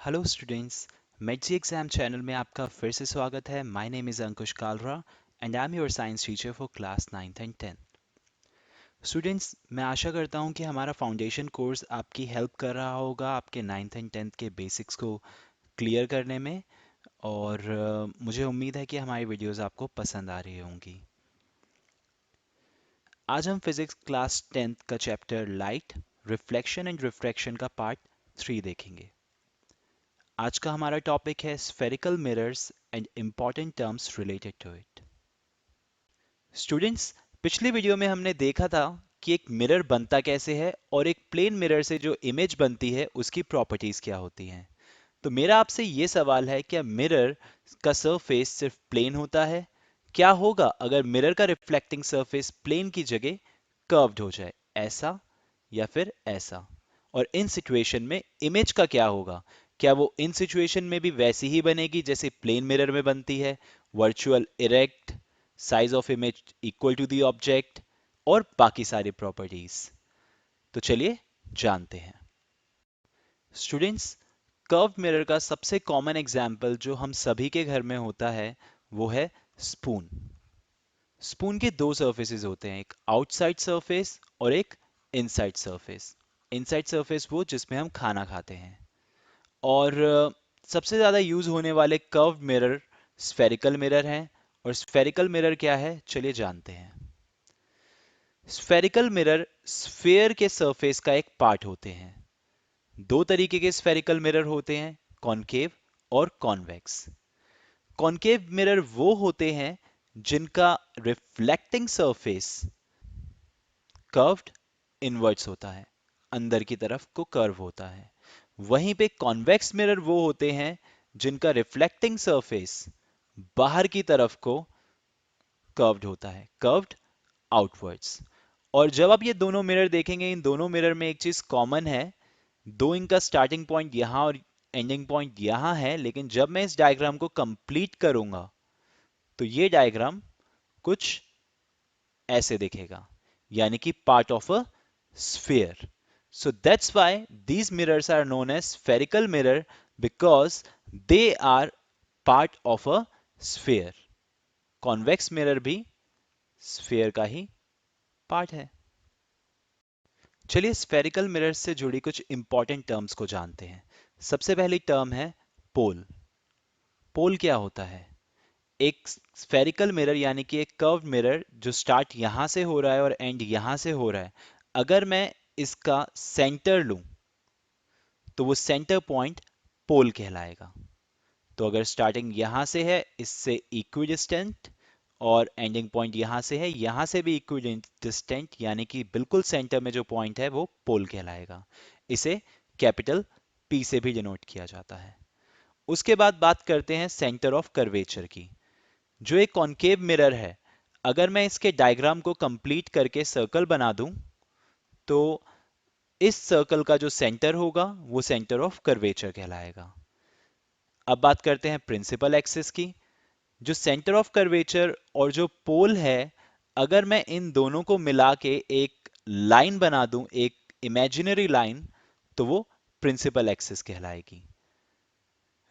Hello students, मेटजी exam channel में आपका फिर से स्वागत है। My name is Ankush Kalra and I am your science teacher for class 9th and 10th। Students, मैं आशा करता हूँ कि हमारा फाउंडेशन कोर्स आपकी हेल्प कर रहा होगा आपके 9th एंड 10th के बेसिक्स को क्लियर करने में। और मुझे उम्मीद है कि हमारी वीडियोस आपको पसंद आ रही होंगी। आज हम फिजिक्स क्लास 10th का chapter light, reflection and refraction का पार्ट 3 देखेंगे। आज का हमारा टॉपिक है spherical mirrors and important terms related to it. Students, पिछली वीडियो में हमने देखा था कि एक मिरर बनता कैसे है और एक प्लेन मिरर से जो इमेज बनती है उसकी प्रॉपर्टीज क्या होती हैं। तो मेरा आपसे ये सवाल है, क्या मिरर का सरफेस सिर्फ प्लेन होता है? क्या होगा अगर मिरर का रिफ्लेक्टिंग सरफेस प्लेन की जगह कर्व्ड हो जाए, ऐसा या फिर ऐसा? और इन सिचुएशन में इमेज का क्या होगा? क्या वो इन सिचुएशन में भी वैसी ही बनेगी जैसे प्लेन मिरर में बनती है, virtual erect, size of image equal to the object और बाकी सारी प्रॉपर्टीज? तो चलिए जानते हैं। स्टूडेंट्स, कर्व मिरर का सबसे कॉमन एग्जाम्पल जो हम सभी के घर में होता है वो है स्पून। स्पून के दो सरफेसेस होते हैं, एक आउटसाइड सरफेस और एक इनसाइड सरफेस। इनसाइड सरफेस वो जिसमें हम खाना खाते हैं। और सबसे ज़्यादा यूज होने वाले कर्व मिरर स्फेरिकल मिरर हैं। और स्फेरिकल मिरर क्या है, चलिए जानते हैं। स्फेरिकल मिरर स्फेयर के सरफेस का एक पार्ट होते हैं। दो तरीके के स्फेरिकल मिरर होते हैं, कॉनकेव और कॉन्वेक्स। कॉनकेव मिरर वो होते हैं जिनका रिफ्लेक्टिंग सरफेस कर्व्ड इनवर्ट्स होता है, अंदर की तरफ को कर्व होता है। वहीं पे कॉन्वेक्स मिरर वो होते हैं जिनका रिफ्लेक्टिंग सरफेस बाहर की तरफ को कर्व्ड होता है, कर्व्ड आउटवर्ड्स। और जब आप ये दोनों मिरर देखेंगे, इन दोनों मिरर में एक चीज कॉमन है, दो इनका स्टार्टिंग पॉइंट यहां और एंडिंग पॉइंट यहां है, लेकिन जब मैं इस डायग्राम को कंप्लीट करूंगा तो ये डायग्राम कुछ ऐसे दिखेगा, यानी कि part of a sphere. So that's why these mirrors are known as spherical mirror, because they are part of a sphere. Convex mirror भी sphere का ही पार्ट है। चलिए स्फेरिकल मिरर से जुड़ी कुछ इंपॉर्टेंट टर्म्स को जानते हैं। सबसे पहली टर्म है पोल। पोल क्या होता है? एक स्फेरिकल मिरर यानी कि एक कर्व्ड मिरर जो स्टार्ट यहां से हो रहा है और एंड यहां से हो रहा है, अगर मैं इसका सेंटर लूं तो वो सेंटर पॉइंट पोल कहलाएगा। तो अगर स्टार्टिंग यहां से है इससे इक्विडिस्टेंट और एंडिंग पॉइंट यहां से है, यहां से भी इक्विडिस्टेंट, यानी कि बिल्कुल सेंटर में जो पॉइंट है वो पोल कहलाएगा। इसे कैपिटल पी से भी डिनोट किया जाता है। उसके बाद बात करते हैं सेंटर ऑफ कर्वेचर की। जो एक कॉनकेव मिरर है, अगर मैं इसके डायग्राम को कंप्लीट करके सर्कल बना दूं तो इस सर्कल का जो सेंटर होगा वो सेंटर ऑफ कर्वेचर कहलाएगा। अब बात करते हैं प्रिंसिपल एक्सिस की। जो सेंटर ऑफ कर्वेचर और जो पोल है, अगर मैं इन दोनों को मिला के एक लाइन बना दूं, एक इमेजिनरी लाइन, तो वो प्रिंसिपल एक्सिस कहलाएगी।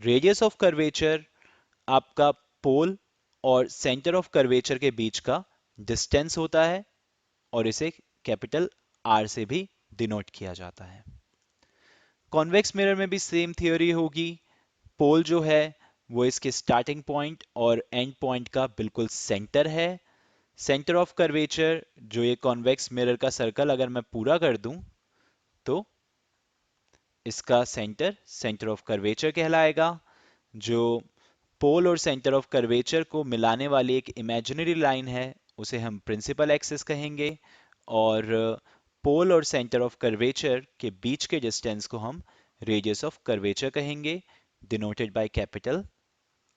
रेडियस ऑफ कर्वेचर आपका पोल और सेंटर ऑफ कर्वेचर के बीच का डिस्टेंस होता है और इसे कैपिटल आर से भी डिनोट किया जाता है। कॉन्वेक्स मिरर में भी सेम थियोरी होगी। पोल जो है वो इसके स्टार्टिंग पॉइंट और एंड पॉइंट का बिल्कुल सेंटर है। सेंटर ऑफ कर्वेचर, जो ये कॉन्वेक्स मिरर का सर्कल अगर मैं पूरा कर दूं तो इसका सेंटर सेंटर ऑफ कर्वेचर कहलाएगा। जो पोल और सेंटर ऑफ कर्वेचर को मिलाने वाली एक इमेजिनरी लाइन है उसे हम प्रिंसिपल एक्सिस कहेंगे। और पोल और सेंटर ऑफ कर्वेचर के बीच के डिस्टेंस को हम रेडियस ऑफ कर्वेचर कहेंगे, denoted by capital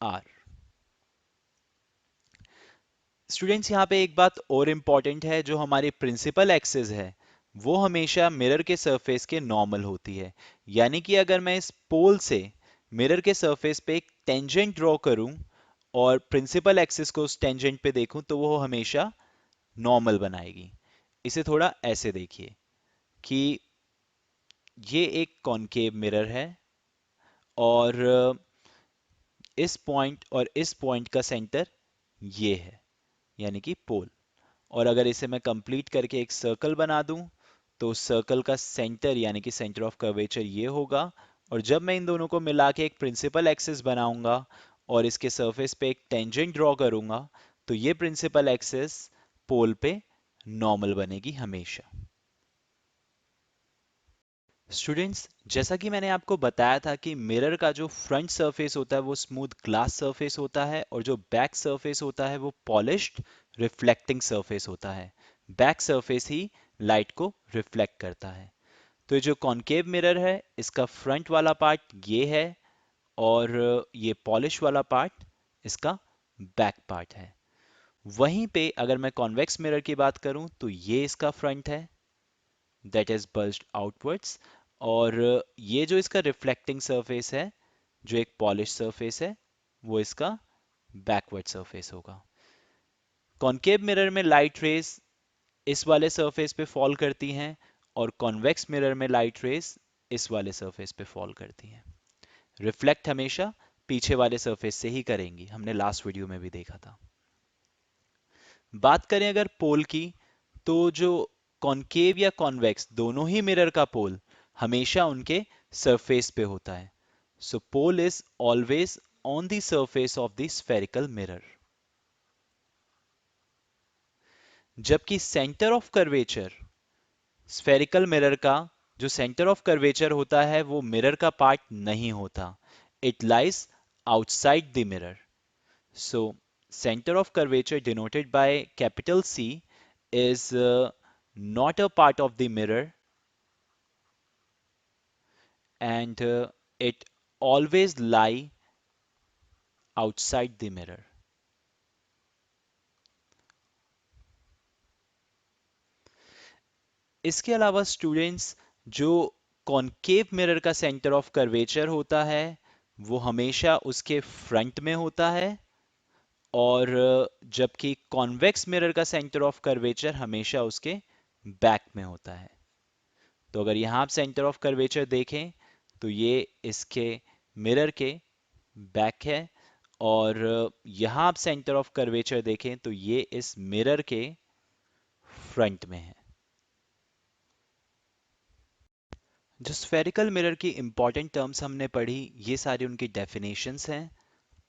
R. Students, यहाँ पे एक बात और इम्पॉर्टेंट है, जो हमारी प्रिंसिपल एक्सिस है वो हमेशा मिरर के सरफेस के नॉर्मल होती है। यानी कि अगर मैं इस पोल से मिरर के सरफेस पे एक टेंजेंट ड्रॉ करूं और प्रिंसिपल एक्सिस को उस टेंजेंट पे देखूं तो वो हमेशा नॉर्मल बनाएगी। इसे थोड़ा ऐसे देखिए कि ये एक कॉनकेव मिरर है और इस पॉइंट और इस पॉइंट का सेंटर ये है, यानी कि पोल। और अगर इसे मैं कंप्लीट करके एक सर्कल बना दूं तो सर्कल का सेंटर यानी कि सेंटर ऑफ कर्वेचर ये होगा। और जब मैं इन दोनों को मिला के एक प्रिंसिपल एक्सिस बनाऊंगा और इसके सरफेस पे एक टेंजेंट ड्रॉ करूंगा तो ये प्रिंसिपल एक्सिस पोल पे नॉर्मल बनेगी हमेशा। स्टूडेंट्स, जैसा कि मैंने आपको बताया था कि मिरर का जो फ्रंट सरफेस होता है वो स्मूथ ग्लास सरफेस होता है और जो बैक सरफेस होता है वो पॉलिश्ड रिफ्लेक्टिंग सरफेस होता है। बैक सरफेस ही लाइट को रिफ्लेक्ट करता है। तो ये जो कॉनकेव मिरर है इसका फ्रंट वाला पार्ट ये है और ये पॉलिश वाला पार्ट इसका बैक पार्ट है। वहीं पे अगर मैं कॉन्वेक्स मिरर की बात करूं तो ये इसका फ्रंट है, दैट इज बल्ज्ड आउटवर्ड्स। और ये जो इसका रिफ्लेक्टिंग सरफेस है जो एक पॉलिश सरफेस है वो इसका बैकवर्ड सरफेस होगा। कॉनकेव मिरर में लाइट रेज इस वाले सरफेस पे फॉल करती हैं और कॉन्वेक्स मिरर में लाइट रेज इस वाले सरफेस पे फॉल करती हैं। रिफ्लेक्ट हमेशा पीछे वाले सरफेस से ही करेंगी, हमने लास्ट वीडियो में भी देखा था। बात करें अगर पोल की, तो जो कॉनकेव या कॉन्वेक्स दोनों ही मिरर का पोल हमेशा उनके सरफेस पे होता है। So pole is always on the surface of the spherical mirror. जबकि centre of curvature, spherical mirror का जो सेंटर ऑफ कर्वेचर होता है वो मिरर का पार्ट नहीं होता, it lies outside the mirror. So, center of curvature denoted by capital C is not a part of the mirror and it always lie outside the mirror. इसके अलावा students, जो concave mirror का centre of curvature होता है वो हमेशा उसके front में होता है और जबकि कॉन्वेक्स मिरर का सेंटर ऑफ कर्वेचर हमेशा उसके बैक में होता है। तो अगर यहाँ आप सेंटर ऑफ कर्वेचर देखें तो ये इसके मिरर के बैक है और यहाँ आप सेंटर ऑफ कर्वेचर देखें तो ये इस मिरर के फ्रंट में है। जो स्फेरिकल मिरर की इंपॉर्टेंट टर्म्स हमने पढ़ी ये सारी उनकी डेफिनेशंस हैं।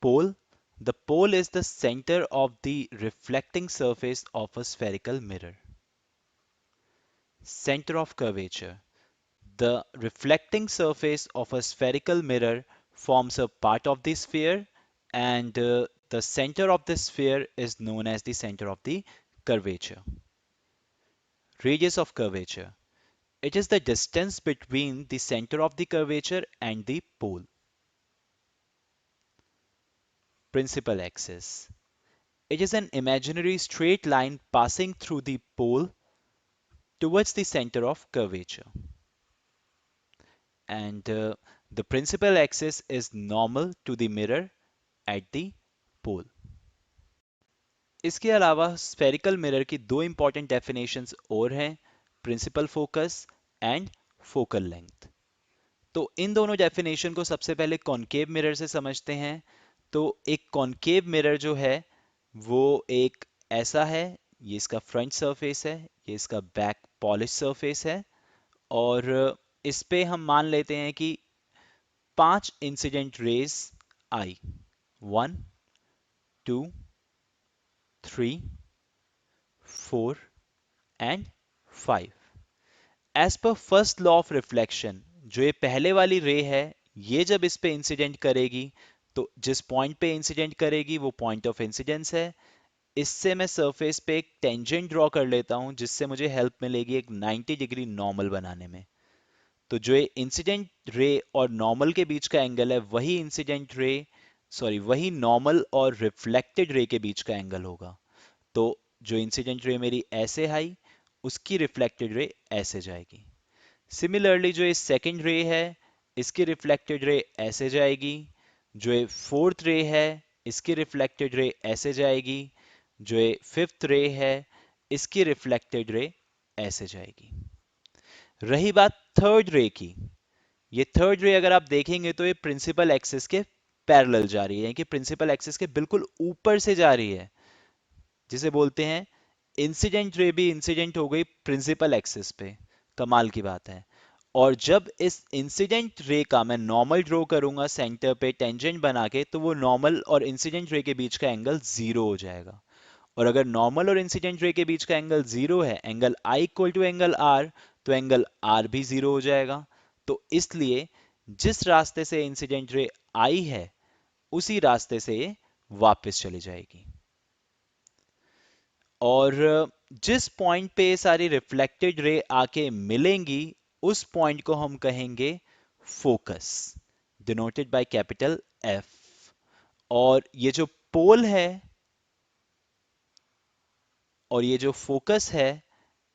Pole, the pole is the centre of the reflecting surface of a spherical mirror. Centre of curvature, the reflecting surface of a spherical mirror forms a part of the sphere and the center of the sphere is known as the center of the curvature. Radius of curvature. It is the distance between the center of the curvature and the pole. Principal axis. It is an imaginary straight line passing through the pole towards the center of curvature. And the principal axis is normal to the mirror at the pole. इसके अलावा spherical mirror की दो important definitions और हैं, principal focus and focal length. तो इन दोनों definition को सबसे पहले कॉनकेव मिरर से समझते हैं। तो एक कॉनकेव मिरर जो है वो एक ऐसा है, ये इसका फ्रंट सरफेस है, ये इसका बैक पॉलिश सरफेस है और इस पे हम मान लेते हैं कि 5 इंसिडेंट रेज आई, 1 2 3 4 and 5। As per first law of reflection, जो ये पहले वाली रे है ये जब इस पे इंसिडेंट करेगी तो जिस पॉइंट पे इंसिडेंट करेगी वो पॉइंट ऑफ इंसिडेंस है। इससे मैं सरफेस पे एक टेंजेंट ड्रॉ कर लेता हूं जिससे मुझे हेल्प मिलेगी एक 90 डिग्री नॉर्मल बनाने में। तो जो ये इंसिडेंट रे और नॉर्मल के बीच का एंगल है वही इंसिडेंट रे, सॉरी वही नॉर्मल और रिफ्लेक्टेड रे के बीच का एंगल होगा। तो जो इंसिडेंट रे मेरी ऐसे आई उसकी रिफ्लेक्टेड रे ऐसे जाएगी। सिमिलरली जो ये सेकंड रे है इसकी रिफ्लेक्टेड रे ऐसे जाएगी, जो ये फोर्थ रे है इसकी रिफ्लेक्टेड रे ऐसे जाएगी, जो ये फिफ्थ रे है इसकी रिफ्लेक्टेड रे ऐसे जाएगी। रही बात थर्ड रे की, ये थर्ड रे अगर आप देखेंगे तो ये प्रिंसिपल एक्सिस के पैरेलल जा रही है, कि प्रिंसिपल एक्सिस के बिल्कुल ऊपर से जा रही है, जिसे बोलते हैं इंसिडेंट रे भी इंसिडेंट हो गई प्रिंसिपल एक्सिस पे। कमाल की बात है। और जब इस इंसिडेंट रे का मैं नॉर्मल ड्रॉ करूंगा सेंटर पे टेंजेंट बना के, तो वो नॉर्मल और इंसिडेंट रे के बीच का एंगल जीरो हो जाएगा। और अगर नॉर्मल और इंसिडेंट रे के बीच का एंगल जीरो है, angle i equal to angle r, तो एंगल आर भी जीरो हो जाएगा। तो इसलिए जिस रास्ते से इंसिडेंट रे आई है, उसी रास्ते से ये वापस चली जाएगी। और जिस पॉइंट पे ये सारी रिफ्लेक्टेड रे आके मिलेंगी, उस पॉइंट को हम कहेंगे focus, denoted by capital F. और ये जो पोल है और ये जो फोकस है,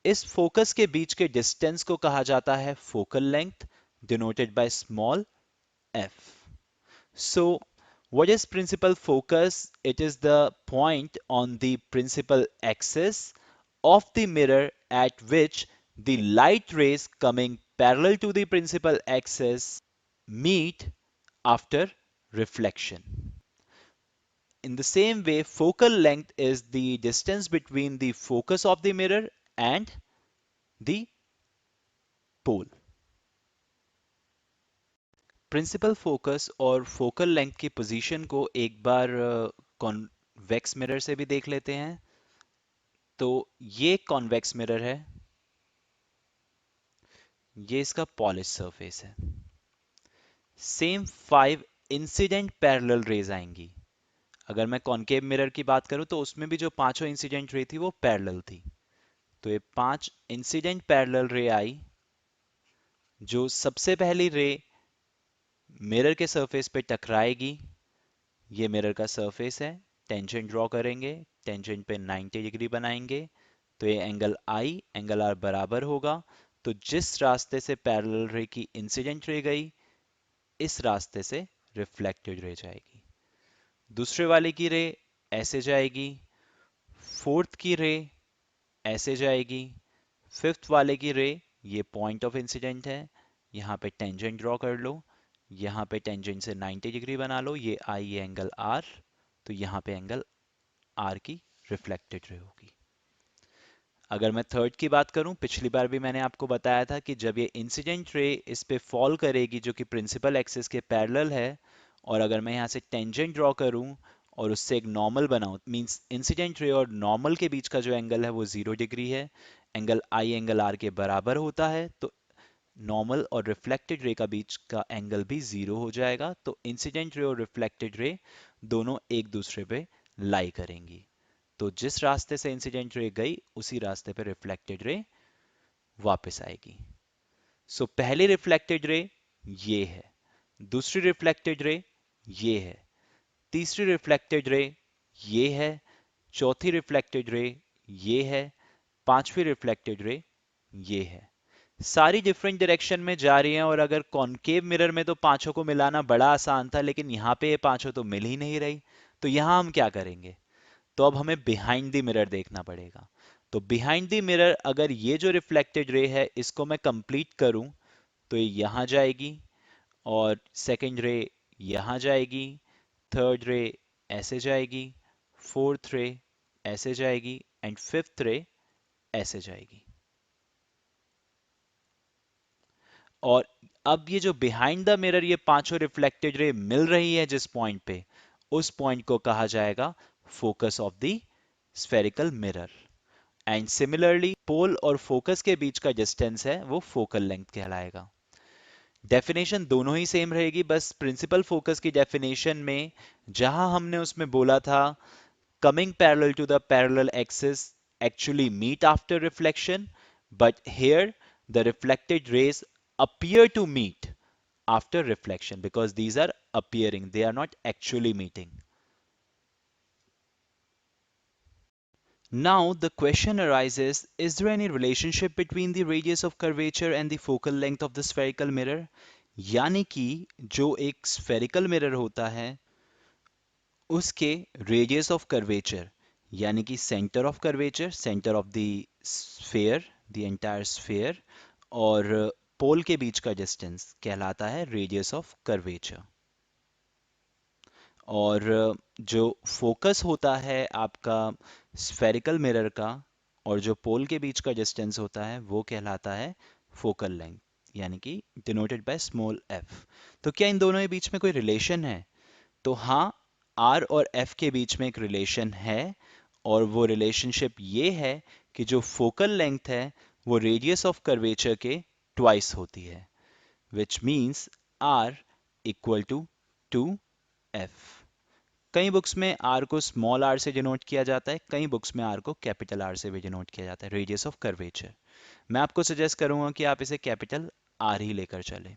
इस फोकस के बीच के डिस्टेंस को कहा जाता है focal length, denoted by small F. So, what is principal focus? It is the point on the principal axis of the mirror at which the light rays coming parallel to the principal axis meet after reflection. In the same way, focal length is the distance between the focus of the mirror and the pole. Principal focus और focal length की position को एक बार convex mirror से भी देख लेते हैं। तो ये कॉन्वेक्स मिरर है, ये इसका पॉलिश सरफेस है। सेम 5 इंसिडेंट पैरेलल रेज आएंगी। अगर मैं कॉनकेव मिरर की बात करूं तो उसमें भी जो पांचों इंसिडेंट रे थी वो पैरेलल थी। तो ये 5 इंसिडेंट पैरेलल रे आई। जो सबसे पहली रे मिरर के सरफेस पे टकराएगी, ये मिरर का सरफेस है, टेंजेंट ड्रॉ करेंगे, टेंजेंट पे 90 डिग्री बनाएंगे, तो ये एंगल आई एंगल आर बराबर होगा। तो जिस रास्ते से पैरेलल रे की इंसिडेंट रे गई, इस रास्ते से रिफ्लेक्टेड रे जाएगी। दूसरे वाले की रे ऐसे जाएगी, फोर्थ की रे ऐसे जाएगी, फिफ्थ वाले की रे, ये पॉइंट ऑफ इंसिडेंट है, यहाँ पे टेंजेंट ड्रॉ कर लो, यहाँ पे टेंजेंट से 90 डिग्री बना लो, ये आई ये एंगल आर, तो यहाँ पे एंगल आर की रिफ्लेक्टेड रे होगी। अगर मैं थर्ड की बात करूं, पिछली बार भी मैंने आपको बताया था कि जब ये इंसिडेंट रे इस पे फॉल करेगी जो कि प्रिंसिपल एक्सिस के पैरेलल है, और अगर मैं यहाँ से टेंजेंट ड्रॉ करूं और उससे एक नॉर्मल बनाऊं, मींस इंसिडेंट रे और नॉर्मल के बीच का जो एंगल है वो 0 डिग्री है, एंगल आई एंगल आर के बराबर होता है, तो नॉर्मल और रिफ्लेक्टेड रे का बीच का एंगल भी जीरो हो जाएगा। तो इंसिडेंट रे और रिफ्लेक्टेड रे दोनों एक दूसरे पे लाई करेंगी। तो जिस रास्ते से इंसिडेंट रे गई, उसी रास्ते पे रिफ्लेक्टेड रे वापस आएगी। सो पहली रिफ्लेक्टेड रे ये है, दूसरी रिफ्लेक्टेड रे ये है, तीसरी रिफ्लेक्टेड रे ये है, चौथी रिफ्लेक्टेड रे ये है, पांचवी रिफ्लेक्टेड रे ये है। सारी डिफरेंट डायरेक्शन में जा रही हैं। और अगर कॉनकेव मिरर में तो पांचों को मिलाना बड़ा आसान था, लेकिन यहाँ पे ये पांचों तो मिल ही नहीं रही। तो यहाँ हम क्या करेंगे? तो अब हमें बिहाइंड द मिरर देखना पड़ेगा। तो बिहाइंड द मिरर अगर ये जो रिफ्लेक्टेड रे है इसको मैं कंप्लीट करूं, तो ये यहां जाएगी, और सेकंड रे यहां जाएगी, थर्ड रे ऐसे जाएगी, फोर्थ रे ऐसे जाएगी, एंड फिफ्थ रे ऐसे जाएगी। और अब ये जो बिहाइंड द मिरर ये पांचों रिफ्लेक्टेड रे मिल रही है जिस पॉइंट पे, उस पॉइंट को कहा जाएगा focus of the spherical mirror. And similarly pole और फोकस के बीच का डिस्टेंस है वो फोकल लेंथ कहलाएगा। डेफिनेशन दोनों ही सेम रहेगी, बस प्रिंसिपल फोकस की डेफिनेशन में जहां हमने उसमें बोला था coming parallel to the parallel axis actually meet after reflection, but here the reflected rays appear to meet after reflection because these are appearing, they are not actually meeting. Now the question arises, is there any relationship between the radius of curvature and the focal length of the spherical mirror? यानी कि जो एक spherical mirror होता है उसके radius of curvature, यानी कि centre of curvature, centre of the sphere, the entire sphere, और पोल के बीच का डिस्टेंस कहलाता है रेडियस ऑफ कर्वेचर। और जो फोकस होता है आपका स्फेरिकल मिरर का और जो पोल के बीच का डिस्टेंस होता है वो कहलाता है फोकल लेंथ, यानी कि डिनोटेड बाय स्मॉल एफ। तो क्या इन दोनों के बीच में कोई रिलेशन है? तो हाँ, आर और एफ के बीच में एक रिलेशन है, और वो रिलेशनशिप ये है कि जो फोकल लेंथ है वो रेडियस ऑफ कर्वेचर के ट्वाइस होती है, which means r equal to 2f। कई बुक्स में आर को स्मॉल आर से डिनोट किया जाता है, कई बुक्स में आर को कैपिटल आर से भी डिनोट किया जाता है, रेडियस ऑफ कर्वेचर। मैं आपको सजेस्ट करूंगा कि आप इसे कैपिटल आर ही लेकर चलें।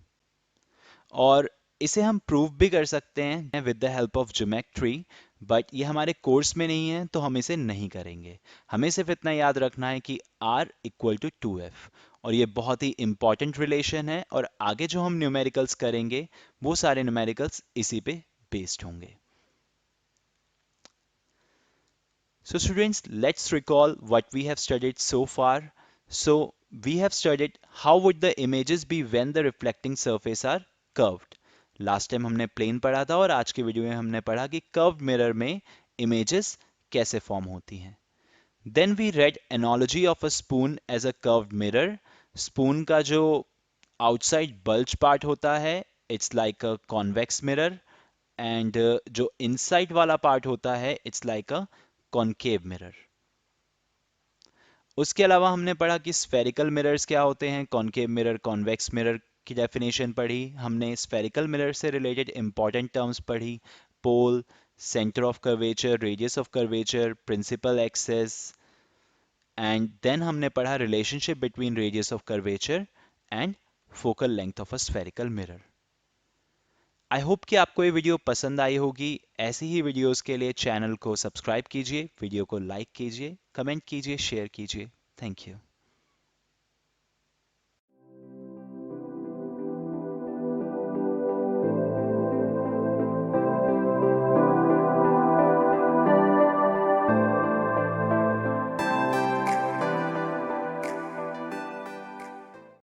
और इसे हम प्रूव भी कर सकते हैं with the help of geometry, but ये हमारे कोर्स में नहीं है तो हम इसे नहीं करेंगे। हमें सिर्फ इतना याद रखना है कि r इक्वल टू 2f, और ये बहुत ही इंपॉर्टेंट रिलेशन है, और आगे जो हम न्यूमेरिकल्स करेंगे वो सारे न्यूमेरिकल्स इसी पे बेस्ड होंगे। So students, let's recall what we have studied so far. So we have studied how would the images be when the reflecting surface are curved. Last time हमने प्लेन पढ़ा था, और आज के वीडियो में हमने पढ़ा कि कर्व्ड मिरर में इमेजेस कैसे फॉर्म होती हैं। Then we read analogy of a spoon as a curved mirror. Spoon का जो आउटसाइड बल्ज पार्ट होता है, it's like a convex mirror, and जो इनसाइड वाला पार्ट होता है it's like a concave mirror. उसके अलावा हमने पढ़ा कि स्फेरिकल मिरर्स क्या होते हैं, कॉनकेव मिरर, कॉन्वेक्स मिरर की डेफिनेशन पढ़ी हमने, स्फेरिकल मिरर से रिलेटेड इंपॉर्टेंट टर्म्स पढ़ी, pole, centre of curvature, radius of curvature, principal axes, and then हमने पढ़ा relationship between radius of curvature and focal length of a spherical mirror. I hope कि आपको ये video पसंद आई होगी। ऐसी ही वीडियोस के लिए चैनल को सब्सक्राइब कीजिए, वीडियो को लाइक कीजिए, कमेंट कीजिए, शेयर कीजिए। Thank you.